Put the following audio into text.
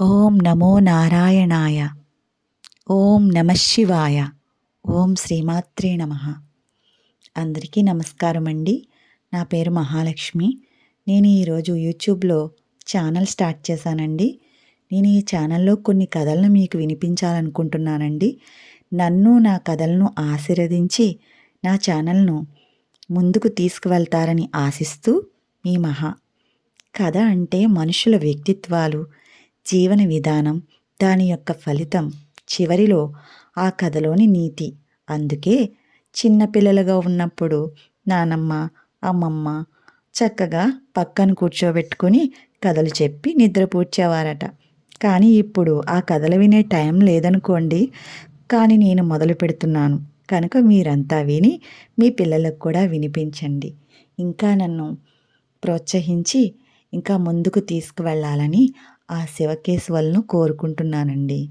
ఓం నమో నారాయణాయ. ఓం నమః శివాయ. ఓం శ్రీమాత్రే నమః. అందరికీ నమస్కారం అండి. నా పేరు మహాలక్ష్మి. నేను ఈరోజు యూట్యూబ్లో ఛానల్ స్టార్ట్ చేశానండి. నేను ఈ ఛానల్లో కొన్ని కథలను మీకు వినిపించాలనుకుంటున్నానండి. నన్ను నా కథలను ఆశీర్వదించి నా ఛానల్ను ముందుకు తీసుకువెళ్తారని ఆశిస్తూ మీ మహా. కథ అంటే మనుషుల వ్యక్తిత్వాలు, జీవన విధానం, దాని యొక్క ఫలితం, చివరిలో ఆ కథలోని నీతి. అందుకే చిన్నపిల్లలుగా ఉన్నప్పుడు నానమ్మ, అమ్మమ్మ చక్కగా పక్కన కూర్చోబెట్టుకొని కథలు చెప్పి నిద్రపూడ్చేవారట. కానీ ఇప్పుడు ఆ కథలు వినే టైం లేదనుకోండి. కానీ నేను మొదలు పెడుతున్నాను కనుక మీరంతా విని మీ పిల్లలకు కూడా వినిపించండి. ఇంకా నన్ను ప్రోత్సహించి ఇంకా ముందుకు తీసుకువెళ్ళాలని ఆ శివకేశవులను కోరుకుంటున్నానండి.